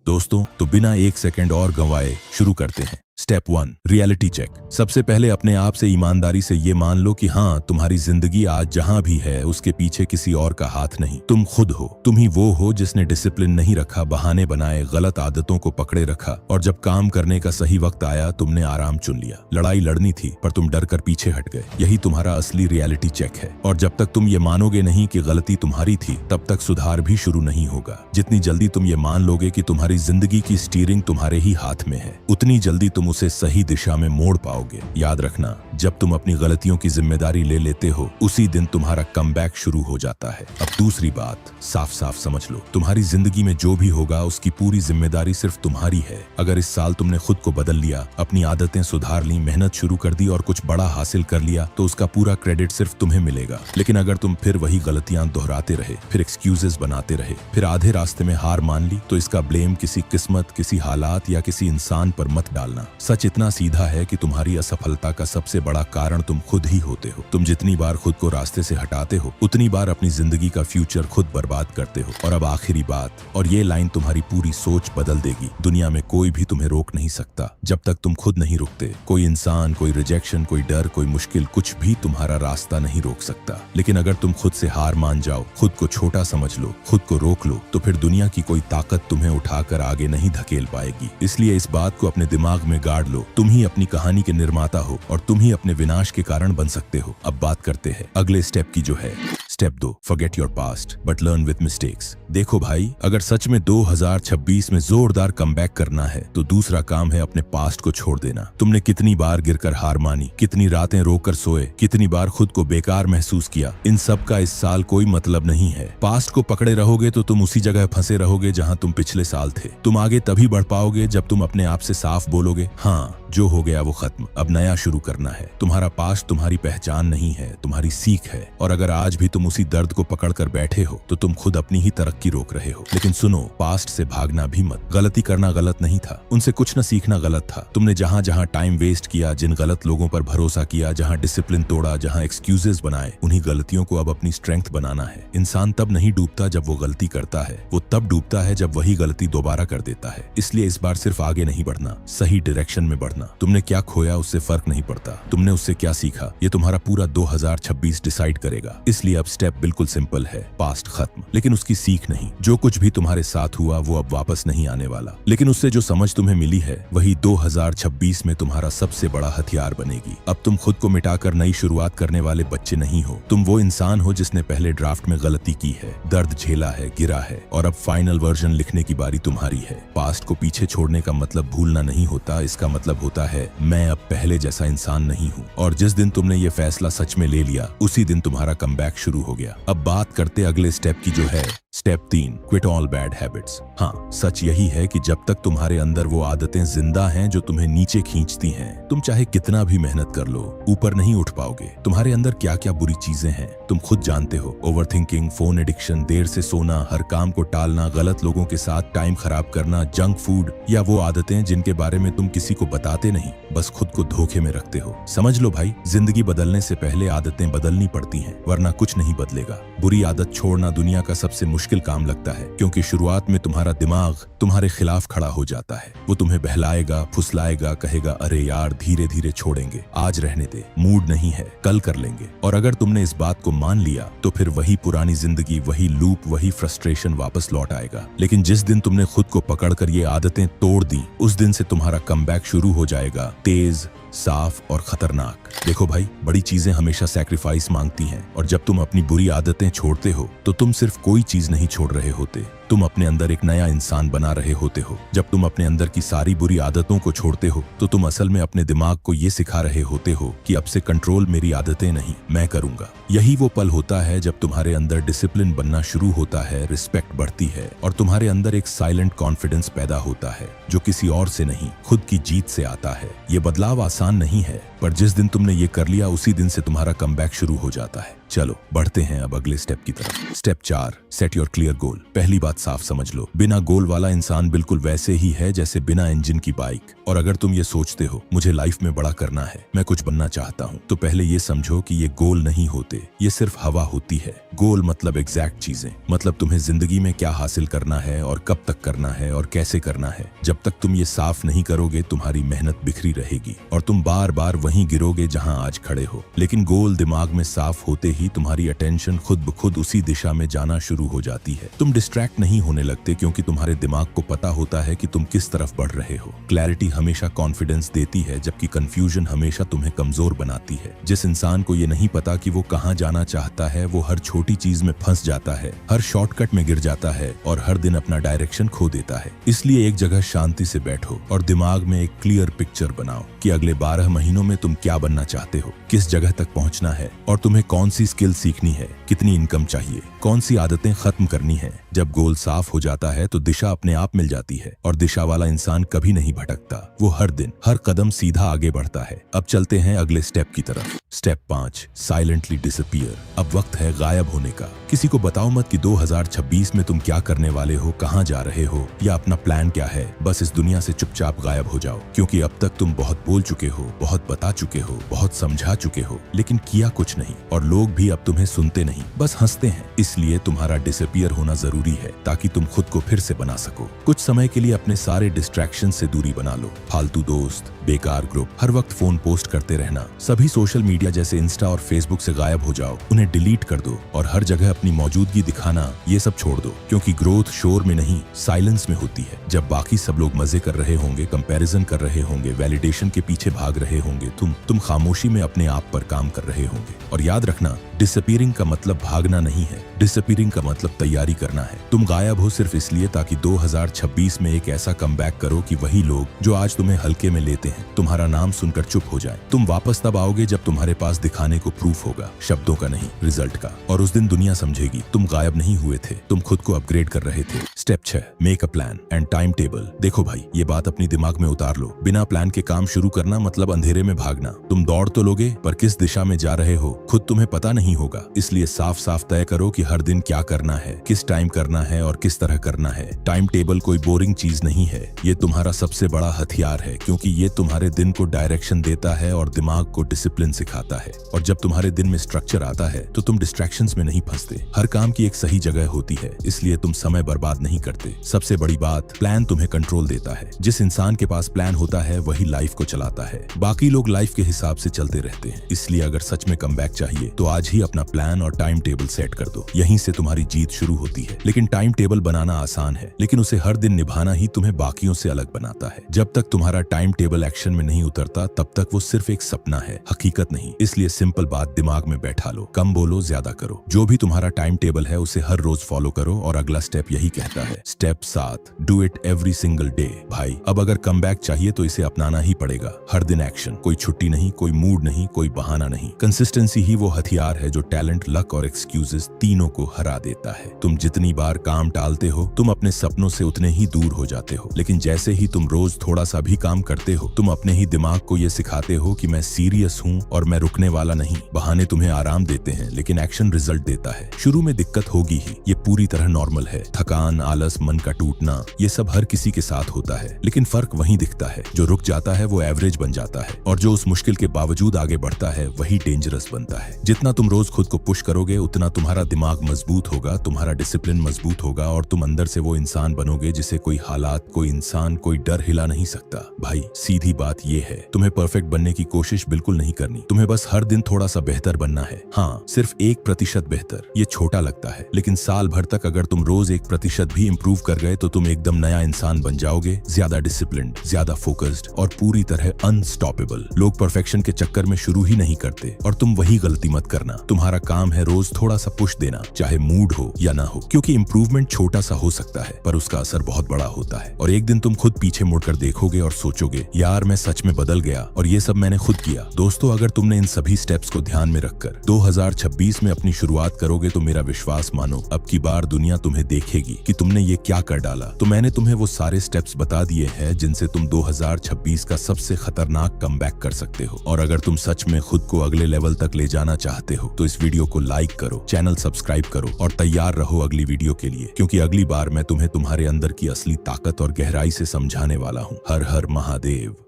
दोस्तों, तो बिना एक सेकंड और गंवाए शुरू करते हैं। Step 1, reality check. सबसे पहले अपने आप से ईमानदारी से ये मान लो कि हाँ, तुम्हारी जिंदगी आज जहां भी है उसके पीछे किसी और का हाथ नहीं, तुम खुद हो। तुम ही वो हो जिसने डिसिप्लिन नहीं रखा, बहाने बनाए, गलत आदतों को पकड़े रखा, और जब काम करने का सही वक्त आया तुमने आराम चुन लिया। लड़ाई लड़नी थी पर तुम डर कर पीछे हट गए। यही तुम्हारा असली रियलिटी चेक है। और जब तक तुम ये मानोगे नहीं कि गलती तुम्हारी थी, तब तक सुधार भी शुरू नहीं होगा। जितनी जल्दी तुम ये मान लोगे कि तुम्हारी जिंदगी की स्टीयरिंग तुम्हारे ही हाथ में है, उतनी जल्दी तुम उसे सही दिशा में मोड़ पाओगे। याद रखना, जब तुम अपनी गलतियों की जिम्मेदारी ले लेते हो, उसी दिन तुम्हारा कमबैक शुरू हो जाता है। अब दूसरी बात साफ साफ समझ लो, तुम्हारी जिंदगी में जो भी होगा उसकी पूरी जिम्मेदारी सिर्फ तुम्हारी है। अगर इस साल तुमने खुद को बदल लिया, अपनी आदतें सुधार ली, मेहनत शुरू कर दी और कुछ बड़ा हासिल कर लिया, तो उसका पूरा क्रेडिट सिर्फ तुम्हें मिलेगा। लेकिन अगर तुम फिर वही गलतियां दोहराते रहे, फिर एक्सक्यूजेस बनाते रहे, फिर आधे रास्ते में हार मान ली, तो इसका ब्लेम किसी किस्मत, किसी हालात या किसी इंसान पर मत डालना। सच इतना सीधा है कि तुम्हारी असफलता का सबसे बड़ा कारण तुम खुद ही होते हो। तुम जितनी बार खुद को रास्ते से हटाते हो, उतनी बार अपनी जिंदगी का फ्यूचर खुद बर्बाद करते हो। और अब आखिरी बात, और ये लाइन तुम्हारी पूरी सोच बदल देगी। दुनिया में कोई भी तुम्हें रोक नहीं सकता जब तक तुम खुद नहीं रुकते। कोई इंसान, कोई रिजेक्शन, कोई डर, कोई मुश्किल, कुछ भी तुम्हारा रास्ता नहीं रोक सकता। लेकिन अगर तुम खुद से हार मान जाओ, खुद को छोटा समझ लो, खुद को रोक लो, तो फिर दुनिया की कोई ताकत तुम्हें उठाकर आगे नहीं धकेल पाएगी। इसलिए इस बात को अपने दिमाग में गाड़ लो, तुम ही अपनी कहानी के निर्माता हो और तुम ही अपने विनाश के कारण बन सकते हो। अब बात करते हैं अगले स्टेप की, जो है step 2, forget your past but learn with mistakes. देखो भाई, अगर सच में 2026 में जोरदार कमबैक करना है, तो दूसरा काम है अपने पास्ट को छोड़ देना। तुमने कितनी बार गिरकर हार मानी, कितनी रातें रोकर सोए, कितनी बार खुद को बेकार महसूस किया। इन सब का इस साल कोई मतलब नहीं है। पास्ट को पकड़े रहोगे तो तुम उसी जगह फंसे रहोगे जहां तुम पिछले साल थे। तुम आगे तभी बढ़ पाओगे जब तुम अपने आप से साफ बोलोगे, हाँ, जो हो गया वो खत्म, अब नया शुरू करना है। तुम्हारा पास्ट तुम्हारी पहचान नहीं है, तुम्हारी सीख है। और अगर आज भी तुम उसी दर्द को पकड़ कर बैठे हो, तो तुम खुद अपनी ही तरक्की रोक रहे हो। लेकिन सुनो, पास्ट से भागना भी मत। गलती करना गलत नहीं था, उनसे कुछ न सीखना गलत था। तुमने जहां जहां टाइम वेस्ट किया, जिन गलत लोगों पर भरोसा किया, जहां डिसिप्लिन तोड़ा, जहां एक्सक्यूजेस बनाए, उन्हीं गलतियों को अब अपनी स्ट्रेंथ बनाना है। इंसान तब नहीं डूबता जब वो गलती करता है, वो तब डूबता है जब वही गलती दोबारा कर देता है। इसलिए इस बार सिर्फ आगे नहीं बढ़ना, सही डायरेक्शन में बढ़ना। तुमने क्या खोया उससे फर्क नहीं पड़ता, तुमने उससे क्या सीखा, ये तुम्हारा पूरा 2026 डिसाइड करेगा। इसलिए अब स्टेप बिल्कुल सिंपल है, पास्ट खत्म, लेकिन उसकी सीख नहीं। जो कुछ भी तुम्हारे साथ हुआ वो अब वापस नहीं आने वाला, लेकिन उससे जो समझ तुम्हें मिली है, वही 2026 में तुम्हारा सबसे बड़ा हथियार बनेगी। अब तुम खुद को मिटाकर नई शुरुआत करने वाले बच्चे नहीं हो, तुम वो इंसान हो जिसने पहले ड्राफ्ट में गलती की है, दर्द झेला है, गिरा है, और अब फाइनल वर्जन लिखने की बारी तुम्हारी है। पास्ट को पीछे छोड़ने का मतलब भूलना नहीं होता, इसका मतलब होता है मैं अब पहले जैसा इंसान नहीं हूँ। और जिस दिन तुमने ये फैसला सच में ले लिया, उसी दिन तुम्हारा कमबैक शुरू हो गया। अब बात करते अगले स्टेप की, जो है step 3, quit all bad habits. हाँ, सच यही है कि जब तक तुम्हारे अंदर वो आदतें जिंदा हैं जो तुम्हें नीचे खींचती हैं, तुम चाहे कितना भी मेहनत कर लो, ऊपर नहीं उठ पाओगे। तुम्हारे अंदर क्या क्या बुरी चीजें हैं तुम खुद जानते हो। ओवरथिंकिंग, फोन एडिक्शन, देर से सोना, हर काम को टालना, गलत लोगों के साथ टाइम खराब करना, जंक फूड, या वो आदतें जिनके बारे में तुम किसी को बताते नहीं, बस खुद को धोखे में रखते हो। समझ लो भाई, जिंदगी बदलने से पहले आदतें बदलनी पड़ती हैं, वरना कुछ नहीं बदलेगा। बुरी आदत छोड़ना दुनिया का सबसे मुश्किल काम लगता है, क्योंकि शुरुआत में तुम्हारा दिमाग तुम्हारे खिलाफ खड़ा हो जाता है। वो तुम्हें बहलाएगा, फुसलाएगा, कहेगा अरे यार धीरे धीरे छोड़ेंगे, आज रहने दे, मूड नहीं है, कल कर लेंगे। और अगर तुमने इस बात को मान लिया, तो फिर वही पुरानी जिंदगी, वही लूप, वही फ्रस्ट्रेशन वापस लौट आएगा। लेकिन जिस दिन तुमने खुद को पकड़कर ये आदतें तोड़ दी, उस दिन से तुम्हारा कमबैक शुरू हो जाएगा, तेज, साफ और खतरनाक। देखो भाई, बड़ी चीजें हमेशा सैक्रिफाइस मांगती हैं, और जब तुम अपनी बुरी आदतें छोड़ते हो, तो तुम सिर्फ कोई चीज नहीं छोड़ रहे होते, तुम अपने अंदर एक नया इंसान बना रहे होते हो। जब तुम अपने अंदर की सारी बुरी आदतों को छोड़ते हो, तो तुम असल में अपने दिमाग को ये सिखा रहे होते हो कि अब से कंट्रोल मेरी आदतें नहीं, मैं करूंगा। यही वो पल होता है जब तुम्हारे अंदर डिसिप्लिन बनना शुरू होता है, रिस्पेक्ट बढ़ती है, और तुम्हारे अंदर एक साइलेंट कॉन्फिडेंस पैदा होता है, जो किसी और से नहीं, खुद की जीत से आता है। ये बदलाव आसान नहीं है, पर जिस दिन तुमने ये कर लिया, उसी दिन से तुम्हारा कमबैक शुरू हो जाता है। चलो बढ़ते हैं अब अगले स्टेप की तरफ। Step 4, set your clear goal. पहली बात साफ समझ लो, बिना गोल वाला इंसान बिल्कुल वैसे ही है जैसे बिना इंजन की बाइक। और अगर तुम ये सोचते हो मुझे लाइफ में बड़ा करना है, मैं कुछ बनना चाहता हूँ, तो पहले ये समझो कि ये गोल नहीं होते, ये सिर्फ हवा होती है। गोल मतलब एग्जैक्ट चीजें, मतलब तुम्हें जिंदगी में क्या हासिल करना है और कब तक करना है और कैसे करना है। जब तक तुम ये साफ नहीं करोगे तुम्हारी मेहनत बिखरी रहेगी और तुम बार बार वहीं गिरोगे जहां आज खड़े हो। लेकिन गोल दिमाग में साफ होते ही तुम्हारी अटेंशन खुद ब खुद उसी दिशा में जाना शुरू हो जाती है। तुम डिस्ट्रैक्ट नहीं होने लगते क्योंकि तुम्हारे दिमाग को पता होता है कि तुम किस तरफ बढ़ रहे हो। क्लैरिटी हमेशा कॉन्फिडेंस देती है, जबकि कंफ्यूजन हमेशा तुम्हें कमजोर बनाती है। जिस इंसान को ये नहीं पता कि वो कहाँ जाना चाहता है, वो हर छोटी चीज में फंस जाता है, हर शॉर्टकट में गिर जाता है और हर दिन अपना डायरेक्शन खो देता है। इसलिए एक जगह शांति से बैठो और दिमाग में एक क्लियर पिक्चर बनाओ कि अगले 12 महीनों में तुम क्या बनना चाहते हो, किस जगह तक पहुंचना है और तुम्हें कौन सी स्किल सीखनी है, कितनी इनकम चाहिए, कौन सी आदतें खत्म करनी है। जब गोल साफ हो जाता है तो दिशा अपने आप मिल जाती है और दिशा वाला इंसान कभी नहीं भटकता, वो हर दिन हर कदम सीधा आगे बढ़ता है। अब चलते हैं अगले स्टेप की तरफ। Step 5, silently disappear. अब वक्त है गायब होने का। किसी को बताओ मत कि 2026 में तुम क्या करने वाले हो, कहां जा रहे हो या अपना प्लान क्या है। बस इस दुनिया से चुपचाप गायब हो जाओ, क्योंकि अब तक तुम बहुत बोल चुके हो, बहुत बता चुके हो, बहुत समझा चुके हो, लेकिन किया कुछ नहीं। और लोग भी अब तुम्हें सुनते नहीं, बस हंसते हैं। इसलिए तुम्हारा डिसअपीयर होना जरूरी है ताकि तुम खुद को फिर से बना सको। कुछ समय के लिए अपने सारे डिस्ट्रैक्शन से दूरी बना लो। फालतू दोस्त, बेकार ग्रुप, हर वक्त फोन पोस्ट करते रहना, सभी सोशल मीडिया जैसे इंस्टा और फेसबुक से गायब हो जाओ, उन्हें डिलीट कर दो और हर जगह अपनी मौजूदगी दिखाना ये सब छोड़ दो। क्योंकि ग्रोथ शोर में नहीं, साइलेंस में होती है। जब बाकी सब लोग मजे कर रहे होंगे, कंपैरिजन कर रहे होंगे, वैलिडेशन के पीछे भाग रहे होंगे, तुम खामोशी में अपने आप पर काम कर रहे होंगे। और याद रखना, डिसअपीयरिंग का मतलब भागना नहीं है, डिसअपीयरिंग का मतलब तैयारी करना है। तुम गायब हो सिर्फ इसलिए ताकि 2026 में एक ऐसा कमबैक करो कि वही लोग जो आज तुम्हें हल्के में लेते हैं, तुम्हारा नाम सुनकर चुप हो जाए। तुम वापस तब आओगे जब तुम्हारे पास दिखाने को प्रूफ होगा, शब्दों का नहीं, रिजल्ट का। और उस दिन दुनिया समझेगी तुम गायब नहीं हुए थे, तुम खुद को अपग्रेड कर रहे थे। Step 6, make a plan and time table. देखो भाई, ये बात अपनी दिमाग में उतार लो। बिना प्लान के काम शुरू करना मतलब अंधेरे में भागना। तुम दौड़ तो लोगे, पर किस दिशा में जा रहे हो खुद तुम्हें पता नहीं होगा। इसलिए साफ साफ तय करो कि हर दिन क्या करना है, किस टाइम करना है और किस तरह करना है। टाइम टेबल कोई बोरिंग चीज नहीं है, ये तुम्हारा सबसे बड़ा हथियार है, क्योंकि ये तुम्हारे दिन को डायरेक्शन देता है और दिमाग को डिसिप्लिन सिखाता है। और जब तुम्हारे दिन में स्ट्रक्चर आता है तो तुम डिस्ट्रैक्शंस में नहीं फंसते। हर काम की एक सही जगह होती है, इसलिए तुम समय बर्बाद नहीं करते। सबसे बड़ी बात, प्लान तुम्हें कंट्रोल देता है। जिस इंसान के पास प्लान होता है वही लाइफ को चलाता है, बाकी लोग लाइफ के हिसाब से चलते रहते हैं। इसलिए अगर सच में कमबैक चाहिए तो आज ही अपना प्लान और टाइम टेबल सेट कर दो, यहीं से तुम्हारी जीत शुरू होती है। लेकिन टाइम टेबल बनाना आसान है, लेकिन उसे हर दिन निभाना ही तुम्हें बाकियों से अलग बनाता है। जब तक तुम्हारा टाइम टेबल एक्शन में नहीं उतरता तब तक वो सिर्फ एक सपना है, हकीकत नहीं। इसलिए सिंपल बात दिमाग में बैठा लो, कम बोलो, ज्यादा करो। जो भी तुम्हारा टाइम टेबल है उसे हर रोज फॉलो करो। और अगला स्टेप यही कहता है, step 7, do it every single day. भाई, अब अगर कमबैक चाहिए तो इसे अपनाना ही पड़ेगा। हर दिन एक्शन, कोई छुट्टी नहीं, कोई मूड नहीं, कोई बहाना नहीं। कंसिस्टेंसी ही वो हथियार है जो टैलेंट, लक और एक्सक्यूजेस तीनों को हरा देता है। तुम जितनी बार काम टालते हो तुम अपने सपनों से उतने ही दूर हो जाते हो। लेकिन जैसे ही तुम रोज थोड़ा सा भी काम करते हो, तुम अपने ही दिमाग को ये सिखाते हो कि मैं सीरियस हूँ और मैं रुकने वाला नहीं। बहाने तुम्हें आराम देते हैं, लेकिन एक्शन रिजल्ट देता है। शुरू में दिक्कत होगी ही, ये पूरी तरह नॉर्मल है। थकान, आलस, मन का टूटना, ये सब हर किसी के साथ होता है। लेकिन फर्क वहीं दिखता है, जो रुक जाता है वो एवरेज बन जाता है, और जो उस मुश्किल के बावजूद आगे बढ़ता है वही डेंजरस बनता है। जितना तुम रोज खुद को पुश करोगे उतना तुम्हारा दिमाग मजबूत होगा, तुम्हारा डिसिप्लिन मजबूत होगा और तुम अंदर से वो इंसान बनोगे जिसे कोई हालात, कोई इंसान, कोई डर हिला नहीं सकता। भाई, सीधी बात ये है, तुम्हें परफेक्ट बनने की कोशिश बिल्कुल नहीं करनी। तुम्हें बस हर दिन थोड़ा सा बेहतर बनना है। हाँ, सिर्फ 1% बेहतर। ये छोटा लगता है, लेकिन साल भर तक अगर तुम रोज 1% भी इंप्रूव कर गए तो तुम एकदम नया इंसान बन जाओगे। ज्यादा डिसिप्लिन्ड, ज्यादा फोकस्ड और पूरी तरह अनस्टॉपेबल। लोग परफेक्शन के चक्कर में शुरू ही नहीं करते और तुम वही गलती मत करना। तुम्हारा काम है रोज थोड़ा सा पुश देना, चाहे मूड हो या ना हो, क्योंकि इंप्रूवमेंट छोटा सा हो सकता है पर उसका असर बहुत बड़ा होता है। और एक दिन तुम खुद पीछे मुड़कर देखोगे और सोचोगे, यार मैं सच में बदल गया और ये सब मैंने खुद किया। दोस्तों, अगर तुमने इन सभी स्टेप्स को ध्यान में रखकर 2026 में अपनी शुरुआत करोगे तो मेरा विश्वास मानो, अब की बार दुनिया तुम्हें देखेगी कि तुमने ये क्या कर डाला। तो मैंने तुम्हें वो सारे स्टेप्स बता दिए हैं जिनसे तुम 2026 का सबसे खतरनाक कमबैक कर सकते हो। और अगर तुम सच में खुद को अगले लेवल तक ले जाना चाहते हो तो इस वीडियो को लाइक करो, चैनल सब्सक्राइब करो और तैयार रहो अगली वीडियो के लिए, क्योंकि अगली बार मैं तुम्हें तुम्हारे अंदर की असली ताकत और गहराई से समझाने वाला हूँ। हर हर महादेव।